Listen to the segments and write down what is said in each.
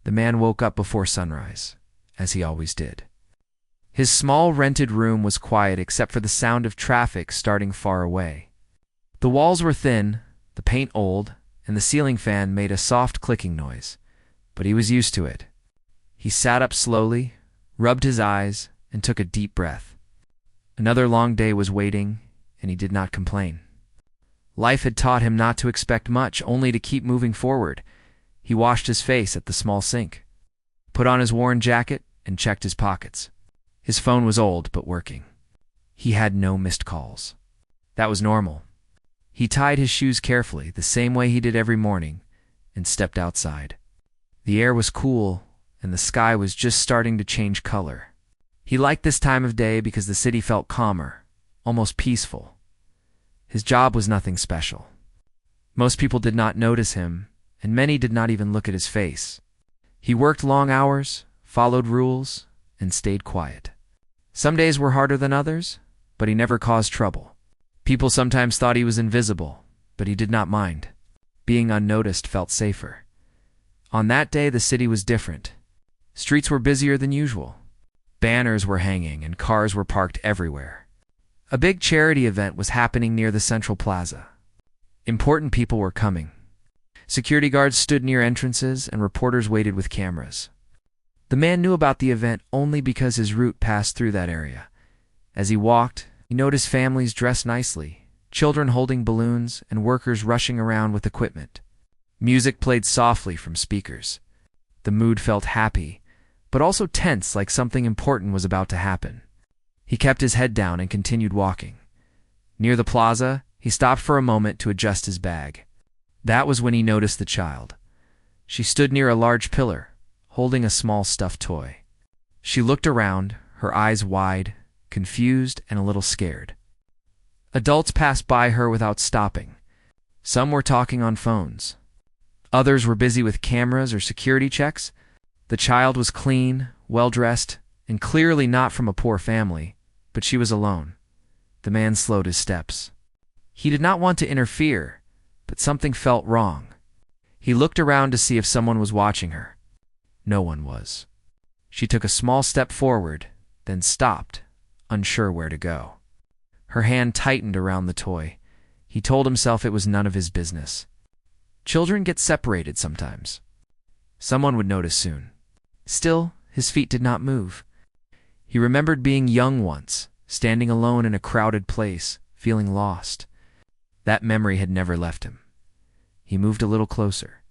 The man woke up before sunrise, as he always did. His small rented room was quiet except for the sound of traffic starting far away. The walls were thin, the paint old, and the ceiling fan made a soft clicking noise, but he was used to it. He sat up slowly, rubbed his eyes, and took a deep breath. Another long day was waiting, and he did not complain. Life had taught him not to expect much, only to keep moving forward. He washed his face at the small sink, put on his worn jacket, and checked his pockets. His phone was old, but working. He had no missed calls. That was normal. He tied his shoes carefully, the same way he did every morning, and stepped outside. The air was cool, and the sky was just starting to change color. He liked this time of day because the city felt calmer, almost peaceful. His job was nothing special. Most people did not notice him, and many did not even look at his face. He worked long hours, followed rules, and stayed quiet. Some days were harder than others, but he never caused trouble. People sometimes thought he was invisible, but he did not mind. Being unnoticed felt safer. On that day, the city was different. Streets were busier than usual. Banners were hanging and cars were parked everywhere. A big charity event was happening near the central plaza. Important people were coming. Security guards stood near entrances and reporters waited with cameras. The man knew about the event only because his route passed through that area. As he walked, he noticed families dressed nicely, children holding balloons, and workers rushing around with equipment. Music played softly from speakers. The mood felt happy, but also tense, like something important was about to happen. He kept his head down and continued walking. Near the plaza, he stopped for a moment to adjust his bag. That was when he noticed the child. She stood near a large pillar, holding a small stuffed toy. She looked around, her eyes wide, confused and a little scared. Adults passed by her without stopping. Some were talking on phones. Others were busy with cameras or security checks. The child was clean, well-dressed, and clearly not from a poor family, but she was alone. The man slowed his steps. He did not want to interfere, but something felt wrong. He looked around to see if someone was watching her. No one was. She took a small step forward, then stopped, unsure where to go. Her hand tightened around the toy. He told himself it was none of his business. Children get separated sometimes. Someone would notice soon. Still, his feet did not move. He remembered being young once, standing alone in a crowded place, feeling lost. That memory had never left him. He moved a little closer,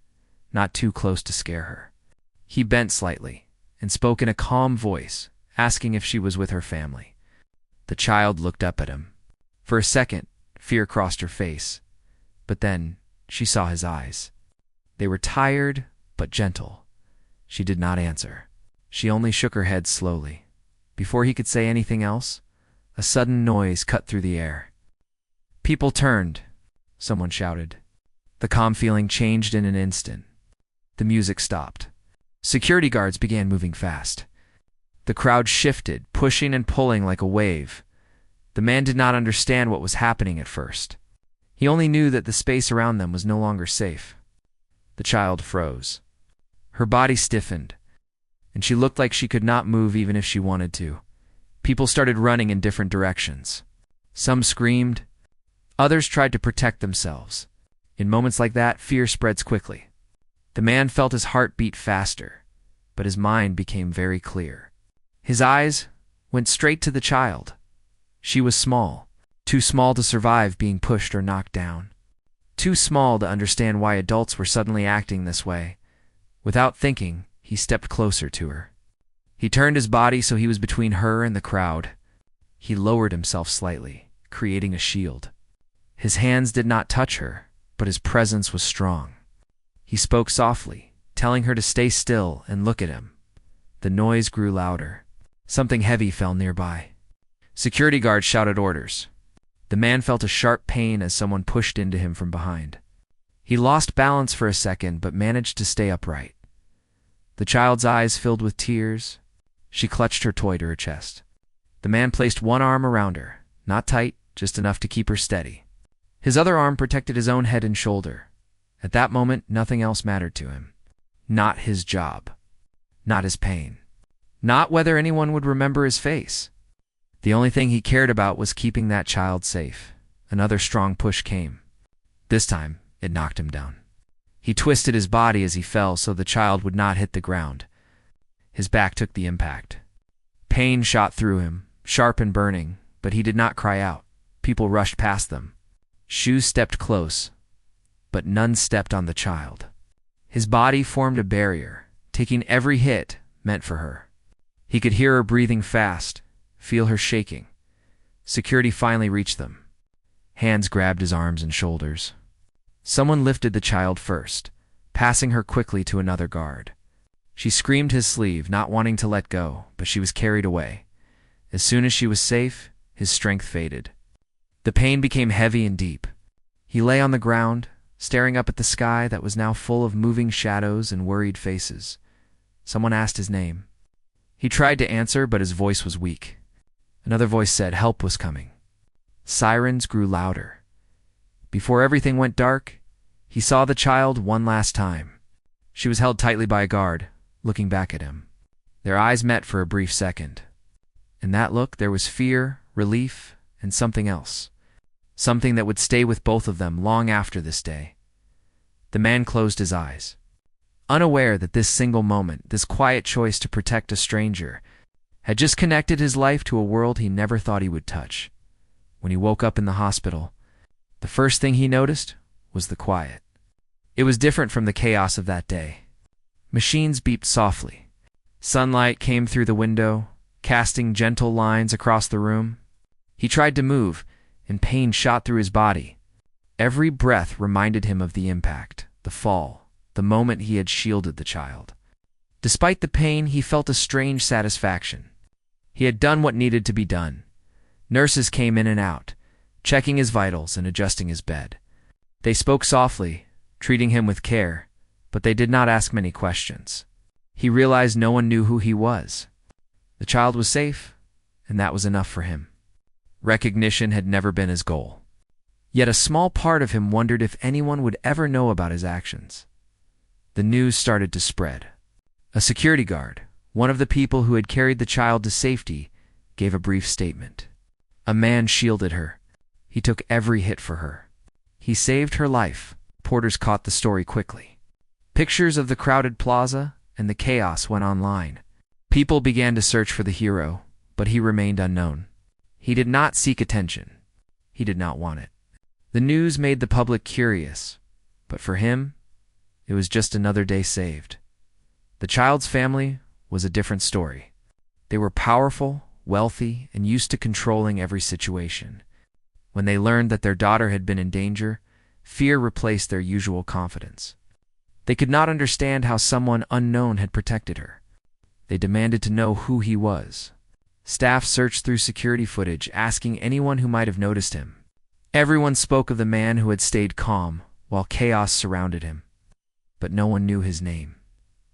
not too close to scare her. He bent slightly and spoke in a calm voice, asking if she was with her family. The child looked up at him. For a second, fear crossed her face, but then she saw his eyes. They were tired but gentle. She did not answer. She only shook her head slowly. Before he could say anything else, a sudden noise cut through the air. People turned. Someone shouted. The calm feeling changed in an instant. The music stopped. Security guards began moving fast. The crowd shifted, pushing and pulling like a wave. The man did not understand what was happening at first. He only knew that the space around them was no longer safe. The child froze. Her body stiffened, and she looked like she could not move even if she wanted to. People started running in different directions. Some screamed. Others tried to protect themselves. In moments like that, fear spreads quickly. The man felt his heart beat faster, but his mind became very clear. His eyes went straight to the child. She was small, too small to survive being pushed or knocked down. Too small to understand why adults were suddenly acting this way. Without thinking, he stepped closer to her. He turned his body so he was between her and the crowd. He lowered himself slightly, creating a shield. His hands did not touch her, but his presence was strong. He spoke softly, telling her to stay still and look at him. The noise grew louder. Something heavy fell nearby. Security guards shouted orders. The man felt a sharp pain as someone pushed into him from behind. He lost balance for a second but managed to stay upright. The child's eyes filled with tears. She clutched her toy to her chest. The man placed one arm around her, not tight, just enough to keep her steady. His other arm protected his own head and shoulder. At that moment, nothing else mattered to him. Not his job. not his pain. Not whether anyone would remember his face. The only thing he cared about was keeping that child safe. Another strong push came. This time, it knocked him down. He twisted his body as he fell so the child would not hit the ground. His back took the impact. Pain shot through him, sharp and burning, but he did not cry out. People rushed past them. Shoes stepped close, but none stepped on the child. His body formed a barrier, taking every hit meant for her. He could hear her breathing fast, feel her shaking. Security finally reached them. Hands grabbed his arms and shoulders. Someone lifted the child first, passing her quickly to another guard. She screamed his sleeve, not wanting to let go, but she was carried away. As soon as she was safe, his strength faded. The pain became heavy and deep. He lay on the ground, staring up at the sky that was now full of moving shadows and worried faces. Someone asked his name. He tried to answer, but his voice was weak. Another voice said help was coming. Sirens grew louder. Before everything went dark, he saw the child one last time. She was held tightly by a guard, looking back at him. Their eyes met for a brief second. In that look, there was fear, relief, and something else. Something that would stay with both of them long after this day. The man closed his eyes, unaware that this single moment, this quiet choice to protect a stranger, had just connected his life to a world he never thought he would touch. When he woke up in the hospital, the first thing he noticed was the quiet. It was different from the chaos of that day. Machines beeped softly. Sunlight came through the window, casting gentle lines across the room. He tried to move, and pain shot through his body. Every breath reminded him of the impact, the fall, the moment he had shielded the child. Despite the pain, he felt a strange satisfaction. He had done what needed to be done. Nurses came in and out, checking his vitals and adjusting his bed. They spoke softly, treating him with care, but they did not ask many questions. He realized no one knew who he was. The child was safe, and that was enough for him. Recognition had never been his goal. Yet a small part of him wondered if anyone would ever know about his actions. The news started to spread. A security guard, one of the people who had carried the child to safety, gave a brief statement. A man shielded her. He took every hit for her. He saved her life. Porters caught the story quickly. Pictures of the crowded plaza and the chaos went online. People began to search for the hero, but he remained unknown. He did not seek attention. He did not want it. The news made the public curious, but for him, it was just another day saved. The child's family was a different story. They were powerful, wealthy, and used to controlling every situation. When they learned that their daughter had been in danger, fear replaced their usual confidence. They could not understand how someone unknown had protected her. They demanded to know who he was. Staff searched through security footage, asking anyone who might have noticed him. Everyone spoke of the man who had stayed calm while chaos surrounded him. But no one knew his name.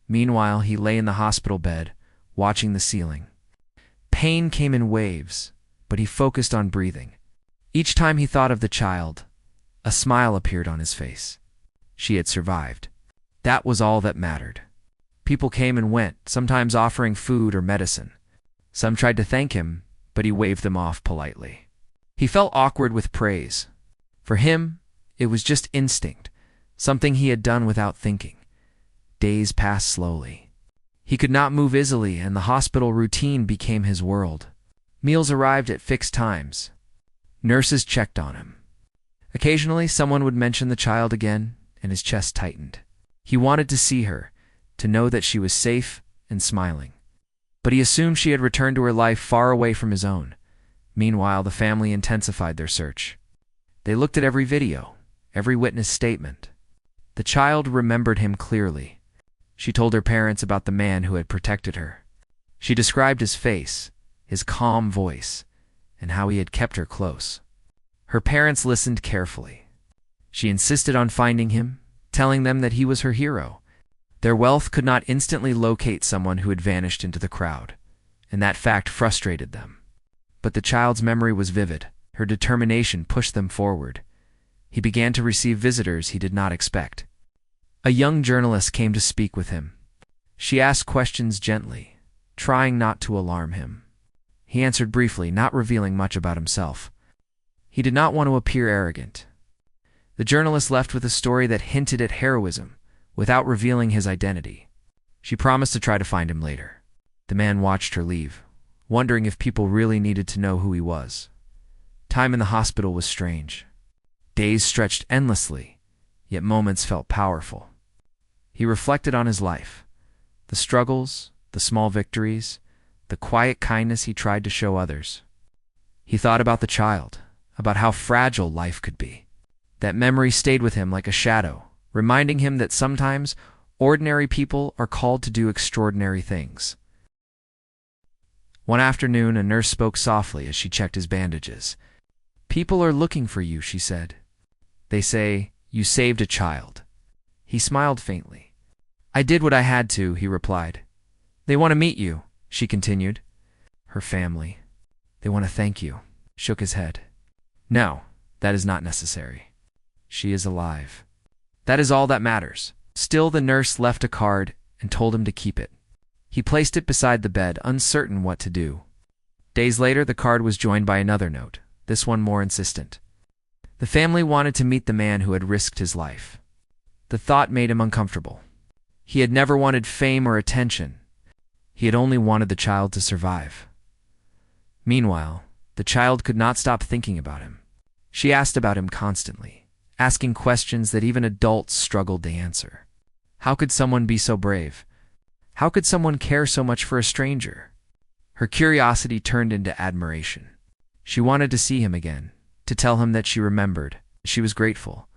Meanwhile, he lay in the hospital bed, watching the ceiling. Pain came in waves, but he focused on breathing. Each time he thought of the child, a smile appeared on his face. She had survived. That was all that mattered. People came and went, sometimes offering food or medicine. Some tried to thank him, but he waved them off politely. He felt awkward with praise. For him, it was just instinct, something he had done without thinking. Days passed slowly. He could not move easily, and the hospital routine became his world. Meals arrived at fixed times. Nurses checked on him. Occasionally, someone would mention the child again, and his chest tightened. He wanted to see her, to know that she was safe and smiling. But he assumed she had returned to her life far away from his own. Meanwhile, the family intensified their search. They looked at every video, every witness statement. The child remembered him clearly. She told her parents about the man who had protected her. She described his face, his calm voice, and how he had kept her close. Her parents listened carefully. She insisted on finding him, telling them that he was her hero. Their wealth could not instantly locate someone who had vanished into the crowd, and that fact frustrated them. But the child's memory was vivid. Her determination pushed them forward. He began to receive visitors he did not expect. A young journalist came to speak with him. She asked questions gently, trying not to alarm him. He answered briefly, not revealing much about himself. He did not want to appear arrogant. The journalist left with a story that hinted at heroism, without revealing his identity. She promised to try to find him later. The man watched her leave, wondering if people really needed to know who he was. Time in the hospital was strange. Days stretched endlessly, yet moments felt powerful. He reflected on his life, the struggles, the small victories, the quiet kindness he tried to show others. He thought about the child, about how fragile life could be. That memory stayed with him like a shadow, reminding him that sometimes ordinary people are called to do extraordinary things. One afternoon, a nurse spoke softly as she checked his bandages. "People are looking for you," she said. "They say, you saved a child." He smiled faintly. "I did what I had to," he replied. "They want to meet you," she continued. "Her family. They want to thank you," shook his head. "No, that is not necessary. She is alive. That is all that matters." Still, the nurse left a card and told him to keep it. He placed it beside the bed, uncertain what to do. Days later, the card was joined by another note, this one more insistent. The family wanted to meet the man who had risked his life. The thought made him uncomfortable. He had never wanted fame or attention. He had only wanted the child to survive. Meanwhile, the child could not stop thinking about him. She asked about him constantly, asking questions that even adults struggled to answer. How could someone be so brave? How could someone care so much for a stranger? Her curiosity turned into admiration. She wanted to see him again, to tell him that she remembered. She was grateful.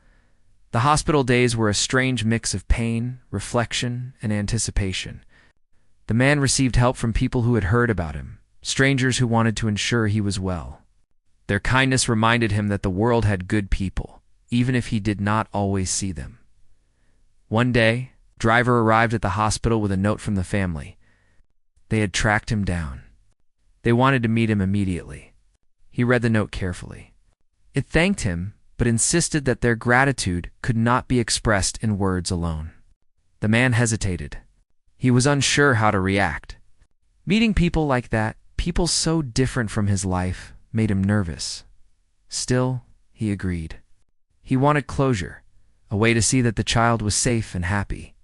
The hospital days were a strange mix of pain, reflection, and anticipation. The man received help from people who had heard about him, strangers who wanted to ensure he was well. Their kindness reminded him that the world had good people, even if he did not always see them. One day, a driver arrived at the hospital with a note from the family. They had tracked him down. They wanted to meet him immediately. He read the note carefully. It thanked him, but insisted that their gratitude could not be expressed in words alone. The man hesitated. He was unsure how to react. Meeting people like that, people so different from his life, made him nervous. Still, he agreed. He wanted closure, a way to see that the child was safe and happy.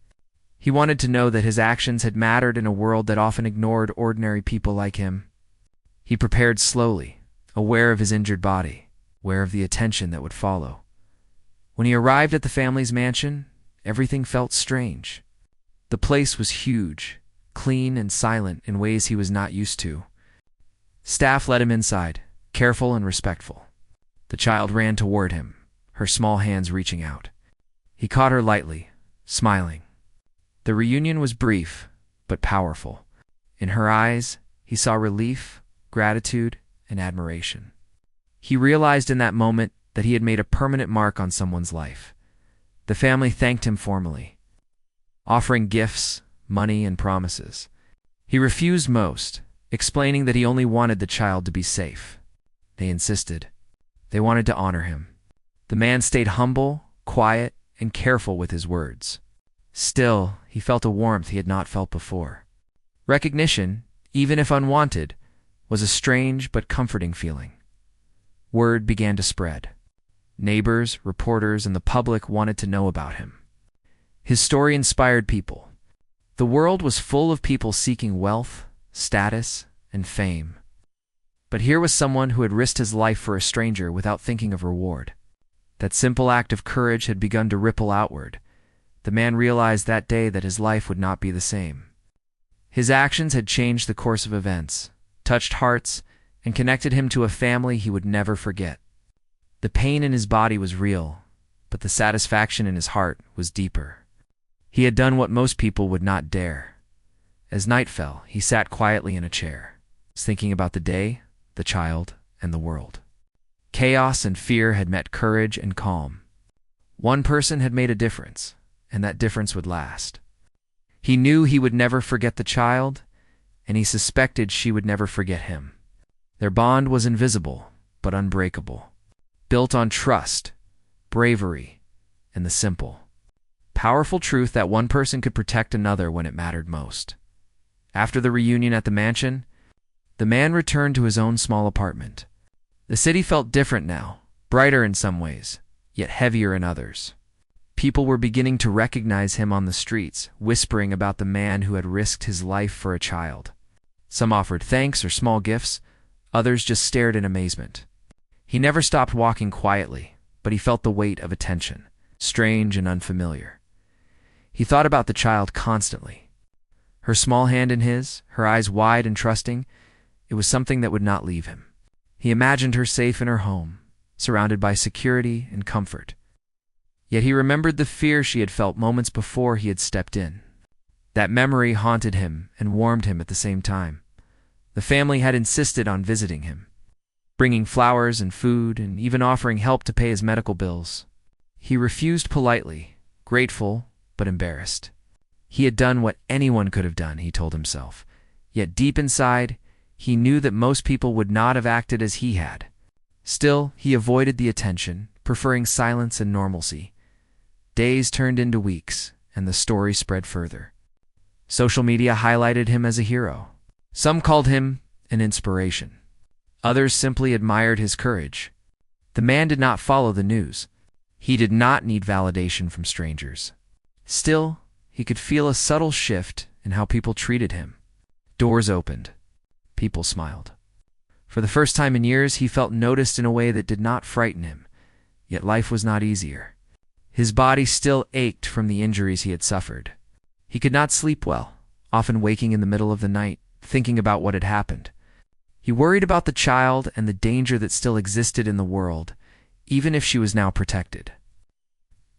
He wanted to know that his actions had mattered in a world that often ignored ordinary people like him. He prepared slowly, aware of his injured body, aware of the attention that would follow. When he arrived at the family's mansion, everything felt strange. The place was huge, clean and silent in ways he was not used to. Staff led him inside, careful and respectful. The child ran toward him, her small hands reaching out. He caught her lightly, smiling. The reunion was brief, but powerful. In her eyes, he saw relief, gratitude, and admiration. He realized in that moment that he had made a permanent mark on someone's life. The family thanked him formally, offering gifts, money, and promises. He refused most, explaining that he only wanted the child to be safe. They insisted. They wanted to honor him. The man stayed humble, quiet, and careful with his words. Still, he felt a warmth he had not felt before. Recognition, even if unwanted, was a strange but comforting feeling. Word began to spread. Neighbors, reporters, and the public wanted to know about him. His story inspired people. The world was full of people seeking wealth, status, and fame. But here was someone who had risked his life for a stranger without thinking of reward. That simple act of courage had begun to ripple outward. The man realized that day that his life would not be the same. His actions had changed the course of events, touched hearts, and connected him to a family he would never forget. The pain in his body was real, but the satisfaction in his heart was deeper. He had done what most people would not dare. As night fell, he sat quietly in a chair, thinking about the day, the child, and the world. Chaos and fear had met courage and calm. One person had made a difference, and that difference would last. He knew he would never forget the child, and he suspected she would never forget him. Their bond was invisible, but unbreakable, built on trust, bravery, and the simple. powerful truth that one person could protect another when it mattered most. After the reunion at the mansion, the man returned to his own small apartment. The city felt different now, brighter in some ways, yet heavier in others. People were beginning to recognize him on the streets, whispering about the man who had risked his life for a child. Some offered thanks or small gifts, others just stared in amazement. He never stopped walking quietly, but he felt the weight of attention, strange and unfamiliar. He thought about the child constantly. Her small hand in his, her eyes wide and trusting, it was something that would not leave him. He imagined her safe in her home, surrounded by security and comfort. Yet he remembered the fear she had felt moments before he had stepped in. That memory haunted him and warmed him at the same time. The family had insisted on visiting him, bringing flowers and food and even offering help to pay his medical bills. He refused politely, grateful but embarrassed. He had done what anyone could have done, he told himself. Yet deep inside, he knew that most people would not have acted as he had. Still, he avoided the attention, preferring silence and normalcy. Days turned into weeks, and the story spread further. Social media highlighted him as a hero. Some called him an inspiration. Others simply admired his courage. The man did not follow the news. He did not need validation from strangers. Still, he could feel a subtle shift in how people treated him. Doors opened. People smiled. For the first time in years, he felt noticed in a way that did not frighten him. Yet life was not easier. His body still ached from the injuries he had suffered. He could not sleep well, often waking in the middle of the night, thinking about what had happened. He worried about the child and the danger that still existed in the world, even if she was now protected.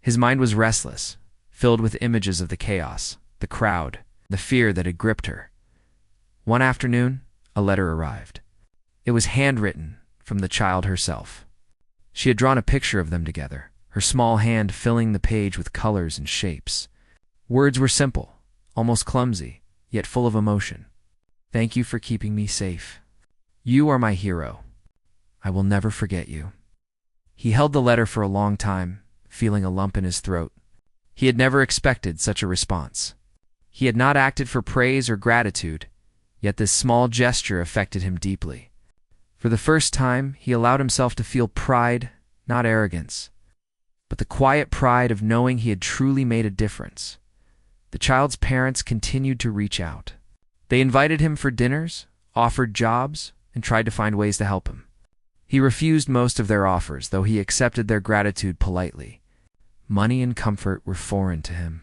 His mind was restless, filled with images of the chaos, the crowd, the fear that had gripped her. One afternoon, a letter arrived. It was handwritten from the child herself. She had drawn a picture of them together, her small hand filling the page with colors and shapes. Words were simple, almost clumsy, yet full of emotion. Thank you for keeping me safe. You are my hero. I will never forget you. He held the letter for a long time, feeling a lump in his throat. He had never expected such a response. He had not acted for praise or gratitude, yet this small gesture affected him deeply. For the first time, he allowed himself to feel pride, not arrogance, but the quiet pride of knowing he had truly made a difference. The child's parents continued to reach out. They invited him for dinners, offered jobs, and tried to find ways to help him. He refused most of their offers, though he accepted their gratitude politely. Money and comfort were foreign to him.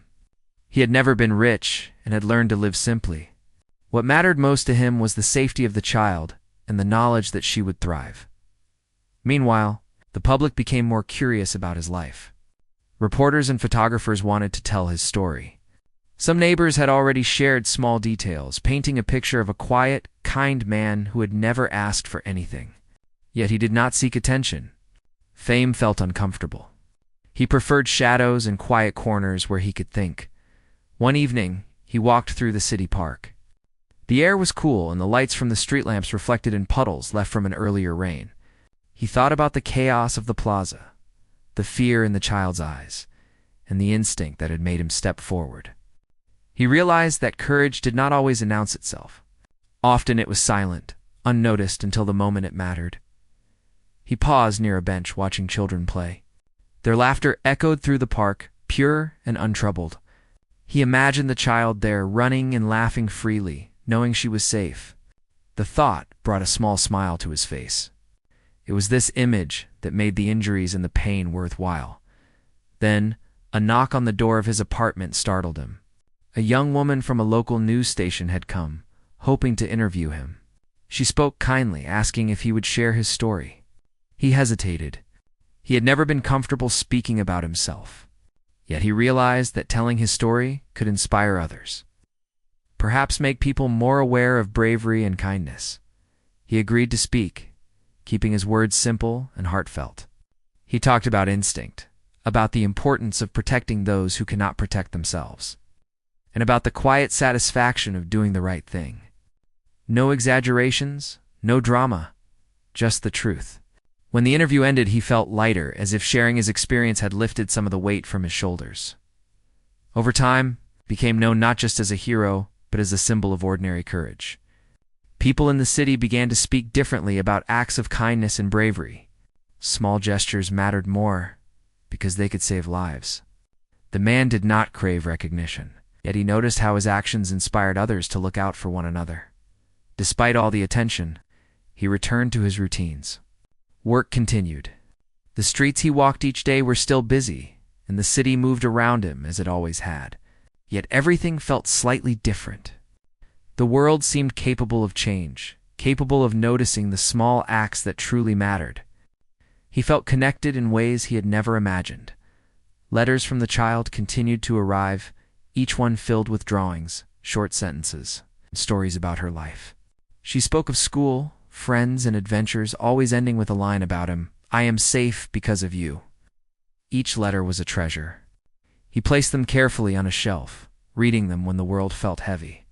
He had never been rich and had learned to live simply. What mattered most to him was the safety of the child and the knowledge that she would thrive. Meanwhile, the public became more curious about his life. Reporters and photographers wanted to tell his story. Some neighbors had already shared small details, painting a picture of a quiet, kind man who had never asked for anything. Yet he did not seek attention. Fame felt uncomfortable. He preferred shadows and quiet corners where he could think. One evening, he walked through the city park. The air was cool, and the lights from the street lamps reflected in puddles left from an earlier rain. He thought about the chaos of the plaza, the fear in the child's eyes, and the instinct that had made him step forward. He realized that courage did not always announce itself. Often it was silent, unnoticed until the moment it mattered. He paused near a bench watching children play. Their laughter echoed through the park, pure and untroubled. He imagined the child there running and laughing freely, knowing she was safe. The thought brought a small smile to his face. It was this image that made the injuries and the pain worthwhile. Then, a knock on the door of his apartment startled him. A young woman from a local news station had come, hoping to interview him. She spoke kindly, asking if he would share his story. He hesitated. He had never been comfortable speaking about himself. Yet he realized that telling his story could inspire others. Perhaps make people more aware of bravery and kindness. He agreed to speak, keeping his words simple and heartfelt. He talked about instinct, about the importance of protecting those who cannot protect themselves, and about the quiet satisfaction of doing the right thing. No exaggerations, no drama, just the truth. When the interview ended, he felt lighter, as if sharing his experience had lifted some of the weight from his shoulders. Over time, became known not just as a hero, but as a symbol of ordinary courage. People in the city began to speak differently about acts of kindness and bravery. Small gestures mattered more because they could save lives. The man did not crave recognition, yet he noticed how his actions inspired others to look out for one another. Despite all the attention, he returned to his routines. Work continued. The streets he walked each day were still busy, and the city moved around him as it always had. Yet everything felt slightly different. The world seemed capable of change, capable of noticing the small acts that truly mattered. He felt connected in ways he had never imagined. Letters from the child continued to arrive, each one filled with drawings, short sentences, and stories about her life. She spoke of school, friends, and adventures, always ending with a line about him, "I am safe because of you." Each letter was a treasure. He placed them carefully on a shelf, reading them when the world felt heavy.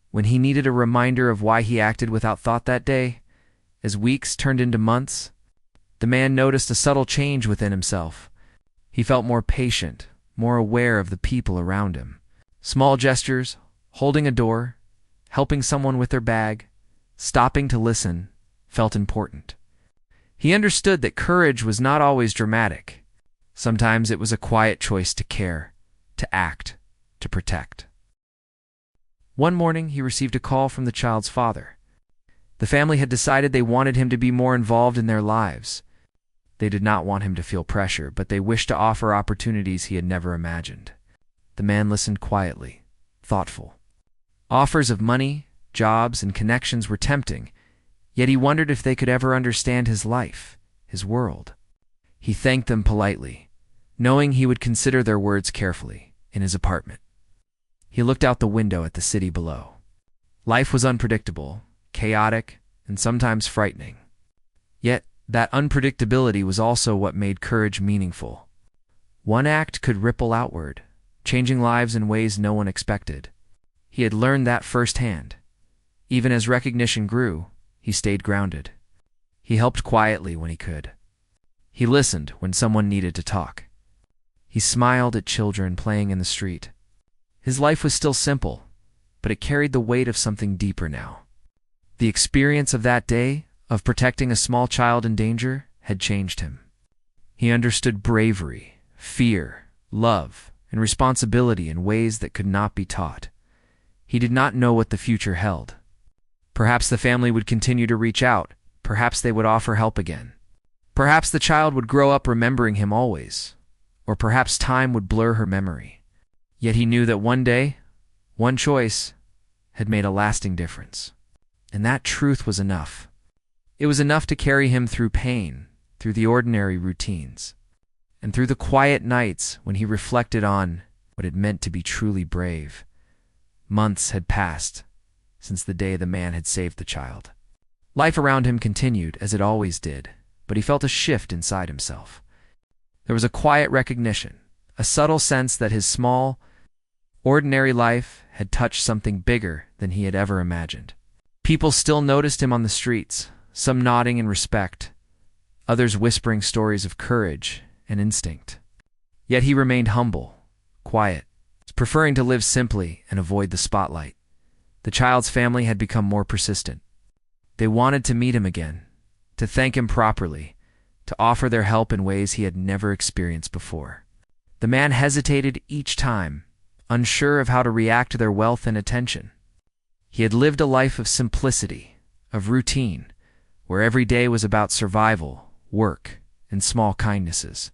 When he needed a reminder of why he acted without thought that day, as weeks turned into months, the man noticed a subtle change within himself. He felt more patient, more aware of the people around him. Small gestures, holding a door, helping someone with their bag, stopping to listen, felt important. He understood that courage was not always dramatic. Sometimes it was a quiet choice to care, to act, to protect. One morning, he received a call from the child's father. The family had decided they wanted him to be more involved in their lives. They did not want him to feel pressure, but they wished to offer opportunities he had never imagined. The man listened quietly, thoughtful. Offers of money, jobs, and connections were tempting, yet he wondered if they could ever understand his life, his world. He thanked them politely, knowing he would consider their words carefully, in his apartment. He looked out the window at the city below. Life was unpredictable, chaotic, and sometimes frightening. Yet, that unpredictability was also what made courage meaningful. One act could ripple outward, changing lives in ways no one expected. He had learned that firsthand. Even as recognition grew, he stayed grounded. He helped quietly when he could. He listened when someone needed to talk. He smiled at children playing in the street. His life was still simple, but it carried the weight of something deeper now. The experience of that day, of protecting a small child in danger, had changed him. He understood bravery, fear, love, and responsibility in ways that could not be taught. He did not know what the future held. Perhaps the family would continue to reach out. Perhaps they would offer help again. Perhaps the child would grow up remembering him always. Or perhaps time would blur her memory. Yet he knew that one day, one choice, had made a lasting difference. And that truth was enough. It was enough to carry him through pain, through the ordinary routines, and through the quiet nights when he reflected on what it meant to be truly brave. Months had passed since the day the man had saved the child. Life around him continued as it always did, but he felt a shift inside himself. There was a quiet recognition, a subtle sense that his small, ordinary life had touched something bigger than he had ever imagined. People still noticed him on the streets, some nodding in respect, others whispering stories of courage and instinct. Yet he remained humble, quiet, preferring to live simply and avoid the spotlight. The child's family had become more persistent. They wanted to meet him again, to thank him properly, to offer their help in ways he had never experienced before. The man hesitated each time, unsure of how to react to their wealth and attention. He had lived a life of simplicity, of routine, where every day was about survival, work, and small kindnesses.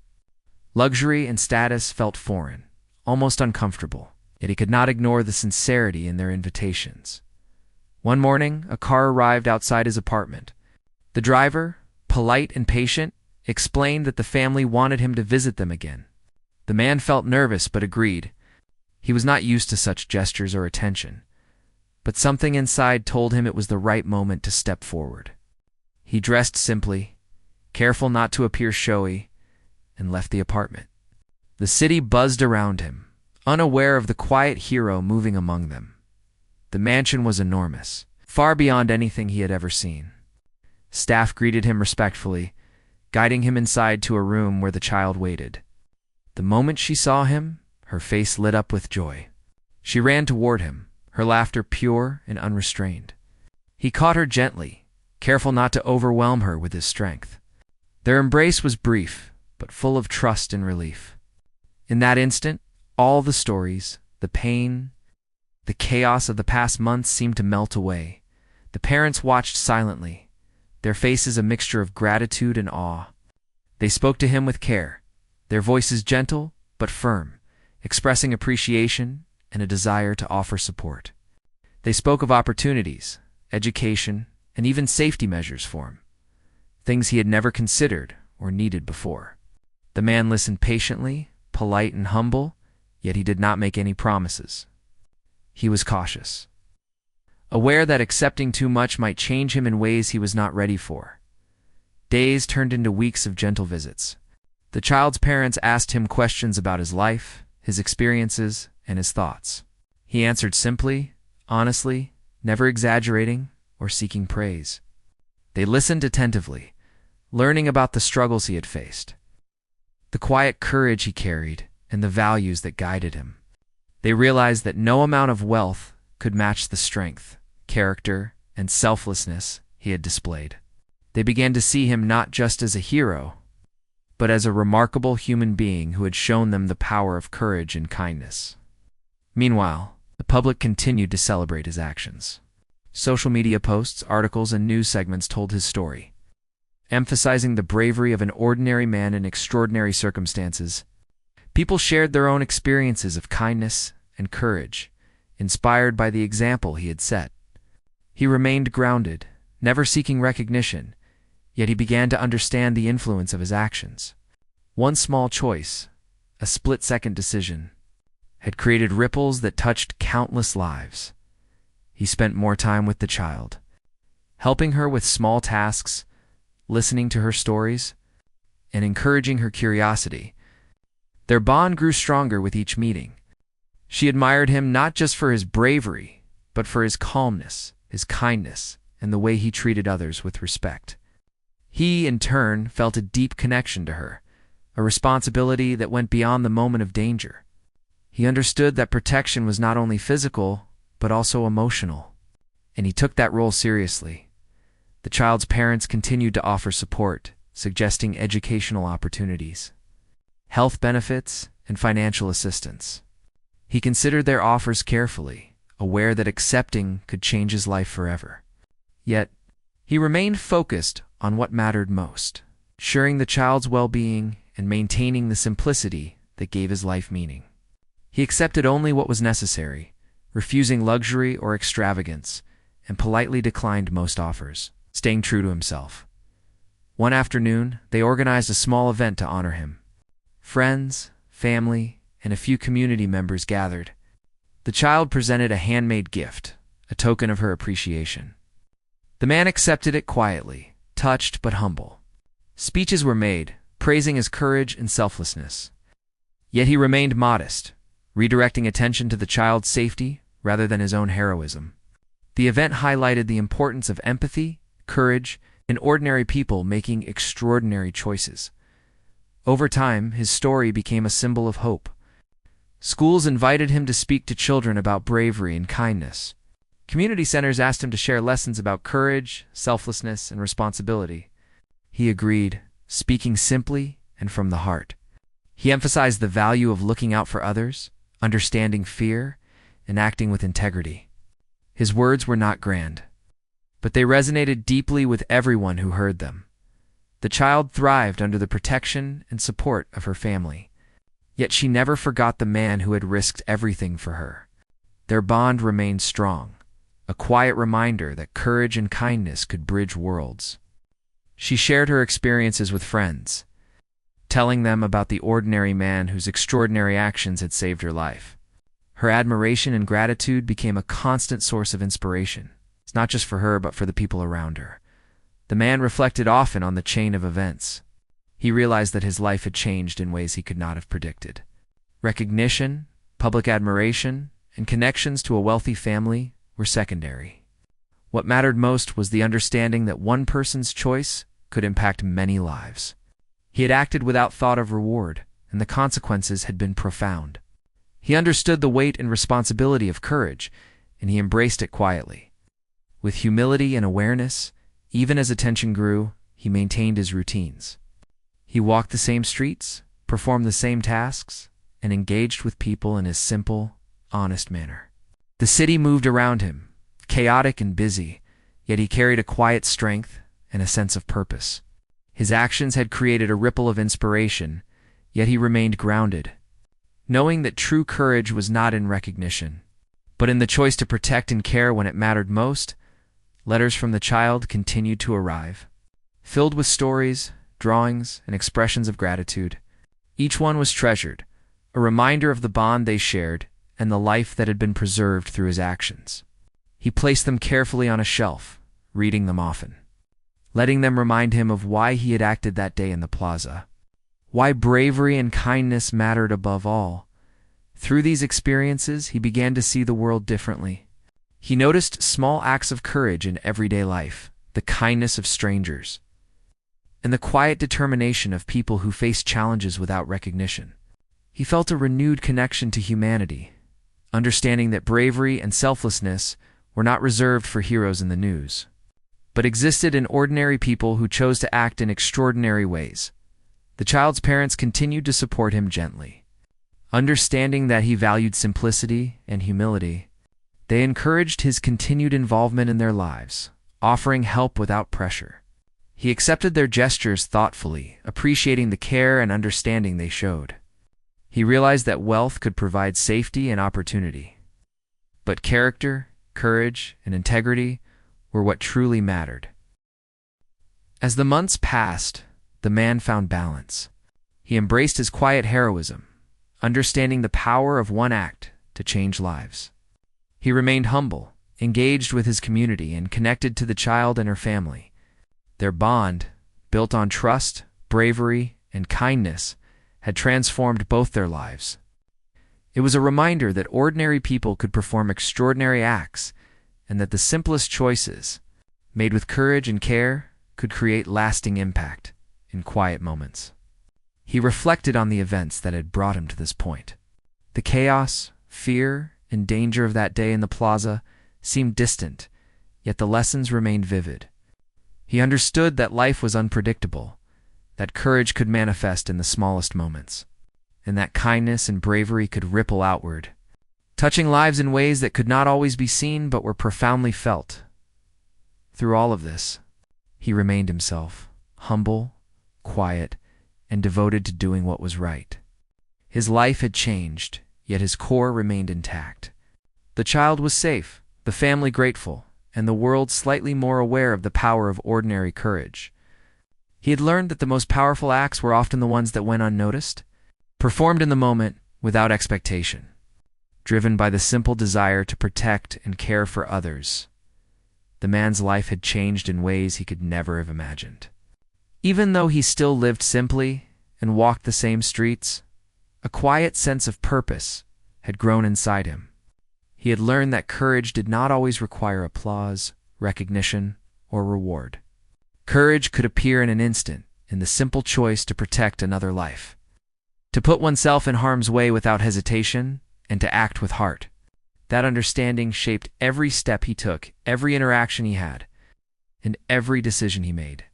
Luxury and status felt foreign, almost uncomfortable, yet he could not ignore the sincerity in their invitations. One morning, a car arrived outside his apartment. The driver, polite and patient, explained that the family wanted him to visit them again. The man felt nervous but agreed. He was not used to such gestures or attention, but something inside told him it was the right moment to step forward. He dressed simply, careful not to appear showy, and left the apartment. The city buzzed around him, unaware of the quiet hero moving among them. The mansion was enormous, far beyond anything he had ever seen. Staff greeted him respectfully, guiding him inside to a room where the child waited. The moment she saw him, her face lit up with joy. She ran toward him, her laughter pure and unrestrained. He caught her gently, careful not to overwhelm her with his strength. Their embrace was brief, but full of trust and relief. In that instant, all the stories, the pain, the chaos of the past months seemed to melt away. The parents watched silently, their faces a mixture of gratitude and awe. They spoke to him with care, their voices gentle but firm, expressing appreciation and a desire to offer support. They spoke of opportunities, education, and even safety measures for him, things he had never considered or needed before. The man listened patiently, polite and humble, yet he did not make any promises. He was cautious, aware that accepting too much might change him in ways he was not ready for. Days turned into weeks of gentle visits. The child's parents asked him questions about his life, his experiences, and his thoughts. He answered simply, honestly, never exaggerating or seeking praise. They listened attentively, learning about the struggles he had faced, the quiet courage he carried, and the values that guided him. They realized that no amount of wealth could match the strength, character, and selflessness he had displayed. They began to see him not just as a hero, but as a remarkable human being who had shown them the power of courage and kindness. Meanwhile, the public continued to celebrate his actions. Social media posts, articles, and news segments told his story, emphasizing the bravery of an ordinary man in extraordinary circumstances. People shared their own experiences of kindness and courage, inspired by the example he had set. He remained grounded, never seeking recognition, yet he began to understand the influence of his actions. One small choice, a split-second decision, had created ripples that touched countless lives. He spent more time with the child, helping her with small tasks, listening to her stories, and encouraging her curiosity. Their bond grew stronger with each meeting. She admired him not just for his bravery, but for his calmness, his kindness, and the way he treated others with respect. He, in turn, felt a deep connection to her, a responsibility that went beyond the moment of danger. He understood that protection was not only physical, but also emotional, and he took that role seriously. The child's parents continued to offer support, suggesting educational opportunities, health benefits, and financial assistance. He considered their offers carefully, aware that accepting could change his life forever. Yet, he remained focused on what mattered most, ensuring the child's well-being and maintaining the simplicity that gave his life meaning. He accepted only what was necessary, refusing luxury or extravagance, and politely declined most offers, staying true to himself. One afternoon, they organized a small event to honor him. Friends, family, and a few community members gathered. The child presented a handmade gift, a token of her appreciation. The man accepted it quietly, touched but humble. Speeches were made, praising his courage and selflessness. Yet he remained modest, redirecting attention to the child's safety rather than his own heroism. The event highlighted the importance of empathy, courage, and ordinary people making extraordinary choices. Over time, his story became a symbol of hope. Schools invited him to speak to children about bravery and kindness. Community centers asked him to share lessons about courage, selflessness, and responsibility. He agreed, speaking simply and from the heart. He emphasized the value of looking out for others, understanding fear, and acting with integrity. His words were not grand, but they resonated deeply with everyone who heard them. The child thrived under the protection and support of her family. Yet she never forgot the man who had risked everything for her. Their bond remained strong, a quiet reminder that courage and kindness could bridge worlds. She shared her experiences with friends, telling them about the ordinary man whose extraordinary actions had saved her life. Her admiration and gratitude became a constant source of inspiration, not just for her but for the people around her. The man reflected often on the chain of events. He realized that his life had changed in ways he could not have predicted. Recognition, public admiration, and connections to a wealthy family were secondary. What mattered most was the understanding that one person's choice could impact many lives. He had acted without thought of reward, and the consequences had been profound. He understood the weight and responsibility of courage, and he embraced it quietly. With humility and awareness, even as attention grew, he maintained his routines. He walked the same streets, performed the same tasks, and engaged with people in his simple, honest manner. The city moved around him, chaotic and busy, yet he carried a quiet strength and a sense of purpose. His actions had created a ripple of inspiration, yet he remained grounded, knowing that true courage was not in recognition, but in the choice to protect and care when it mattered most. Letters from the child continued to arrive, filled with stories, drawings, and expressions of gratitude. Each one was treasured, a reminder of the bond they shared and the life that had been preserved through his actions. He placed them carefully on a shelf, reading them often, letting them remind him of why he had acted that day in the plaza, why bravery and kindness mattered above all. Through these experiences, he began to see the world differently. He noticed small acts of courage in everyday life, the kindness of strangers, and the quiet determination of people who face challenges without recognition. He felt a renewed connection to humanity, understanding that bravery and selflessness were not reserved for heroes in the news, but existed in ordinary people who chose to act in extraordinary ways. The child's parents continued to support him gently. Understanding that he valued simplicity and humility, they encouraged his continued involvement in their lives, offering help without pressure. He accepted their gestures thoughtfully, appreciating the care and understanding they showed. He realized that wealth could provide safety and opportunity, but character, courage, and integrity were what truly mattered. As the months passed, the man found balance. He embraced his quiet heroism, understanding the power of one act to change lives. He remained humble, engaged with his community, and connected to the child and her family. Their bond, built on trust, bravery, and kindness, had transformed both their lives. It was a reminder that ordinary people could perform extraordinary acts, and that the simplest choices, made with courage and care, could create lasting impact in quiet moments. He reflected on the events that had brought him to this point. The chaos, fear, and danger of that day in the plaza seemed distant, yet the lessons remained vivid. He understood that life was unpredictable, that courage could manifest in the smallest moments, and that kindness and bravery could ripple outward, touching lives in ways that could not always be seen but were profoundly felt. Through all of this, he remained himself, humble, quiet, and devoted to doing what was right. His life had changed, yet his core remained intact. The child was safe, the family grateful, and the world slightly more aware of the power of ordinary courage. He had learned that the most powerful acts were often the ones that went unnoticed, performed in the moment without expectation, driven by the simple desire to protect and care for others. The man's life had changed in ways he could never have imagined. Even though he still lived simply and walked the same streets, a quiet sense of purpose had grown inside him. He had learned that courage did not always require applause, recognition, or reward. Courage could appear in an instant in the simple choice to protect another life, to put oneself in harm's way without hesitation, and to act with heart. That understanding shaped every step he took, every interaction he had, and every decision he made.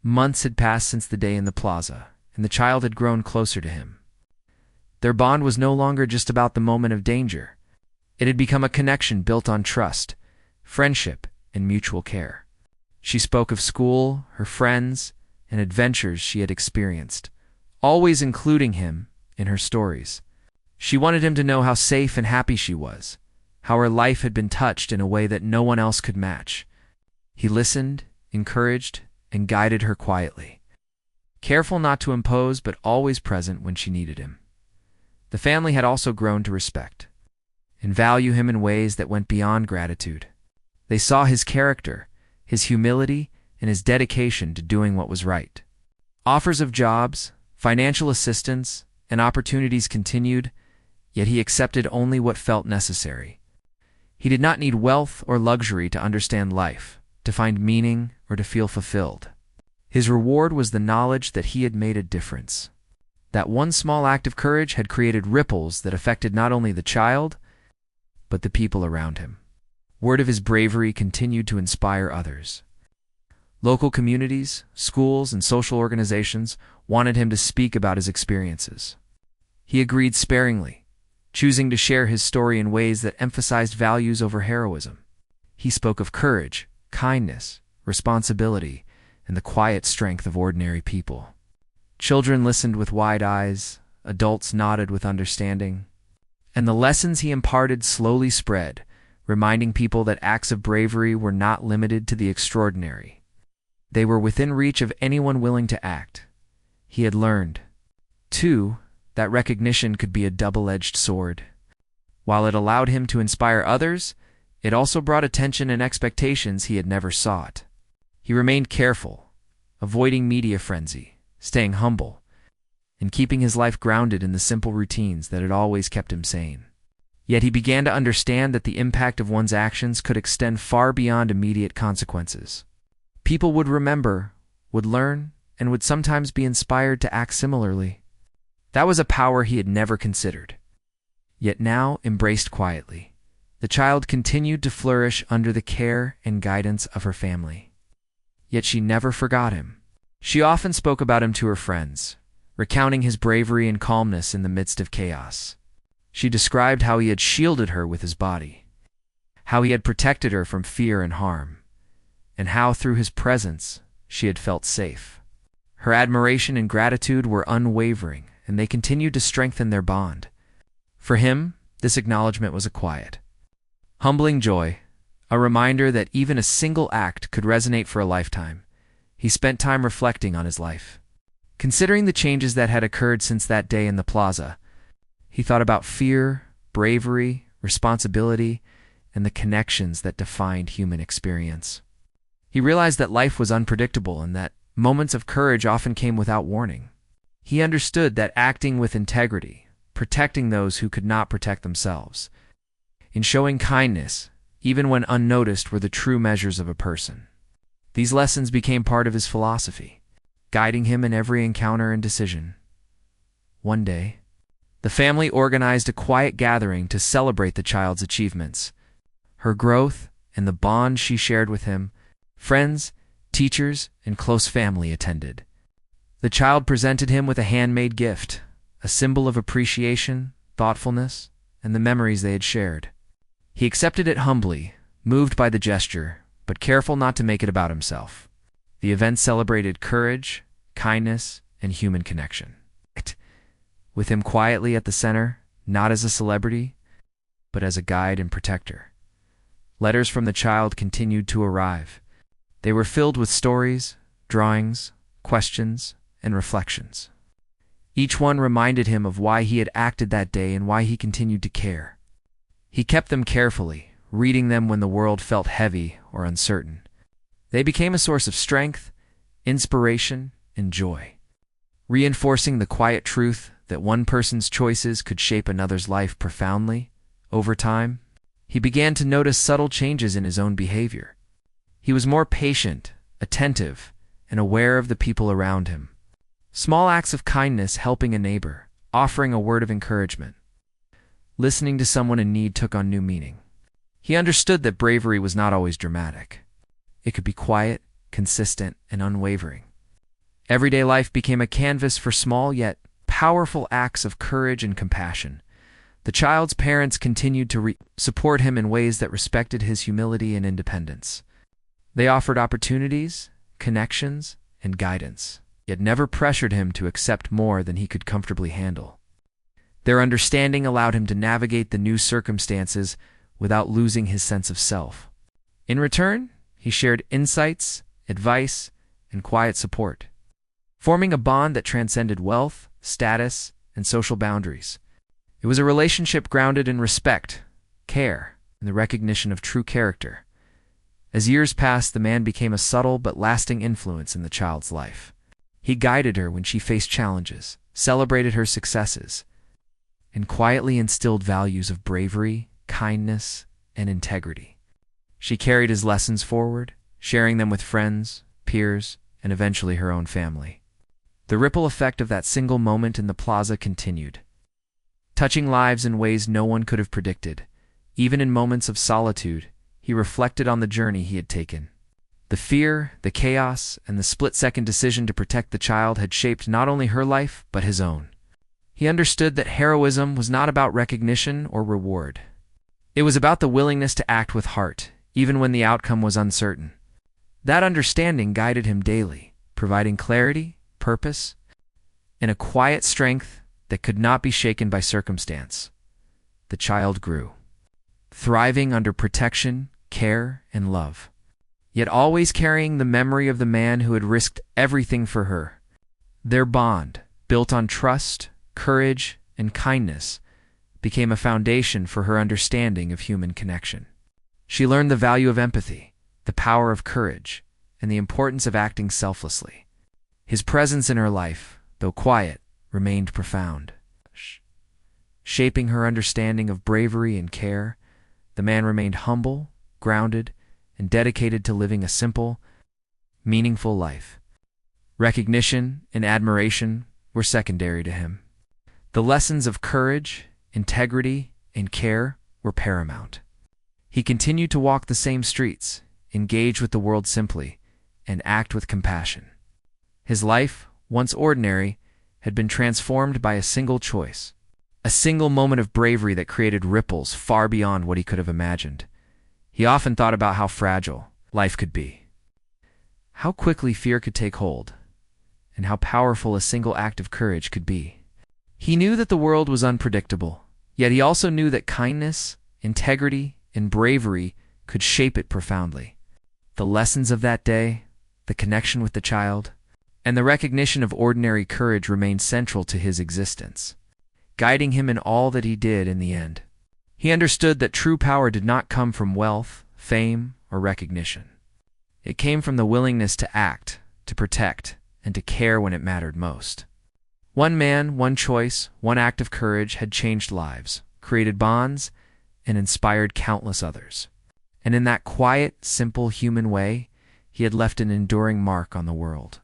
Months had passed since the day in the plaza, and the child had grown closer to him. Their bond was no longer just about the moment of danger. It had become a connection built on trust, friendship, and mutual care. She spoke of school, her friends, and adventures she had experienced, always including him in her stories. She wanted him to know how safe and happy she was, how her life had been touched in a way that no one else could match. He listened, encouraged, and guided her quietly, careful not to impose but always present when she needed him. The family had also grown to respect and value him in ways that went beyond gratitude. They saw his character, his humility, and his dedication to doing what was right. Offers of jobs, financial assistance, and opportunities continued, yet he accepted only what felt necessary. He did not need wealth or luxury to understand life, to find meaning, or to feel fulfilled. His reward was the knowledge that he had made a difference, That one small act of courage had created ripples that affected not only the child, but the people around him. Word of his bravery continued to inspire others. Local communities, schools, and social organizations wanted him to speak about his experiences. He agreed sparingly, choosing to share his story in ways that emphasized values over heroism. He spoke of courage, kindness, responsibility, and the quiet strength of ordinary people. Children listened with wide eyes, adults nodded with understanding, and the lessons he imparted slowly spread, reminding people that acts of bravery were not limited to the extraordinary. They were within reach of anyone willing to act. He had learned, too, that recognition could be a double-edged sword. While it allowed him to inspire others, it also brought attention and expectations he had never sought. He remained careful, avoiding media frenzy, staying humble, and keeping his life grounded in the simple routines that had always kept him sane. Yet he began to understand that the impact of one's actions could extend far beyond immediate consequences. People would remember, would learn, and would sometimes be inspired to act similarly. That was a power he had never considered, yet now embraced quietly. The child continued to flourish under the care and guidance of her family. Yet she never forgot him. She often spoke about him to her friends, recounting his bravery and calmness in the midst of chaos. She described how he had shielded her with his body, how he had protected her from fear and harm, and how through his presence she had felt safe. Her admiration and gratitude were unwavering, and they continued to strengthen their bond. For him, this acknowledgement was a quiet, humbling joy, a reminder that even a single act could resonate for a lifetime. He spent time reflecting on his life. Considering the changes that had occurred since that day in the plaza, he thought about fear, bravery, responsibility, and the connections that defined human experience. He realized that life was unpredictable and that moments of courage often came without warning. He understood that acting with integrity, protecting those who could not protect themselves, and showing kindness, even when unnoticed, were the true measures of a person. These lessons became part of his philosophy, guiding him in every encounter and decision. One day, the family organized a quiet gathering to celebrate the child's achievements, her growth, and the bond she shared with him. Friends, teachers, and close family attended. The child presented him with a handmade gift, a symbol of appreciation, thoughtfulness, and the memories they had shared. He accepted it humbly, moved by the gesture, but careful not to make it about himself. The event celebrated courage, kindness, and human connection. With him quietly at the center, not as a celebrity, but as a guide and protector. Letters from the child continued to arrive. They were filled with stories, drawings, questions, and reflections. Each one reminded him of why he had acted that day and why he continued to care. He kept them carefully, reading them when the world felt heavy or uncertain. They became a source of strength, inspiration, and joy, reinforcing the quiet truth that one person's choices could shape another's life profoundly. Over time, he began to notice subtle changes in his own behavior. He was more patient, attentive, and aware of the people around him. Small acts of kindness, helping a neighbor, offering a word of encouragement, listening to someone in need took on new meaning. He understood that bravery was not always dramatic. It could be quiet, consistent, and unwavering. Everyday life became a canvas for small yet powerful acts of courage and compassion. The child's parents continued to support him in ways that respected his humility and independence. They offered opportunities, connections, and guidance, yet never pressured him to accept more than he could comfortably handle. Their understanding allowed him to navigate the new circumstances without losing his sense of self. In return, he shared insights, advice, and quiet support, forming a bond that transcended wealth, status, and social boundaries. It was a relationship grounded in respect, care, and the recognition of true character. As years passed, the man became a subtle but lasting influence in the child's life. He guided her when she faced challenges, celebrated her successes, and quietly instilled values of bravery, kindness, and integrity. She carried his lessons forward, sharing them with friends, peers, and eventually her own family. The ripple effect of that single moment in the plaza continued, touching lives in ways no one could have predicted. Even in moments of solitude, he reflected on the journey he had taken. The fear, the chaos, and the split-second decision to protect the child had shaped not only her life, but his own. He understood that heroism was not about recognition or reward. It was about the willingness to act with heart, even when the outcome was uncertain. That understanding guided him daily, providing clarity, purpose, and a quiet strength that could not be shaken by circumstance. The child grew, thriving under protection, care, and love, yet always carrying the memory of the man who had risked everything for her. Their bond, built on trust, courage, and kindness, became a foundation for her understanding of human connection. She learned the value of empathy, the power of courage, and the importance of acting selflessly. His presence in her life, though quiet, remained profound. Shaping her understanding of bravery and care, the man remained humble, grounded, and dedicated to living a simple, meaningful life. Recognition and admiration were secondary to him. The lessons of courage, integrity, and care were paramount. He continued to walk the same streets, engage with the world simply, and act with compassion. His life, once ordinary, had been transformed by a single choice, a single moment of bravery that created ripples far beyond what he could have imagined. He often thought about how fragile life could be, how quickly fear could take hold, and how powerful a single act of courage could be. He knew that the world was unpredictable, yet he also knew that kindness, integrity, and bravery could shape it profoundly. The lessons of that day, the connection with the child, and the recognition of ordinary courage remained central to his existence, guiding him in all that he did in the end. He understood that true power did not come from wealth, fame, or recognition. It came from the willingness to act, to protect, and to care when it mattered most. One man, one choice, one act of courage had changed lives, created bonds, and inspired countless others. And in that quiet, simple human way, he had left an enduring mark on the world.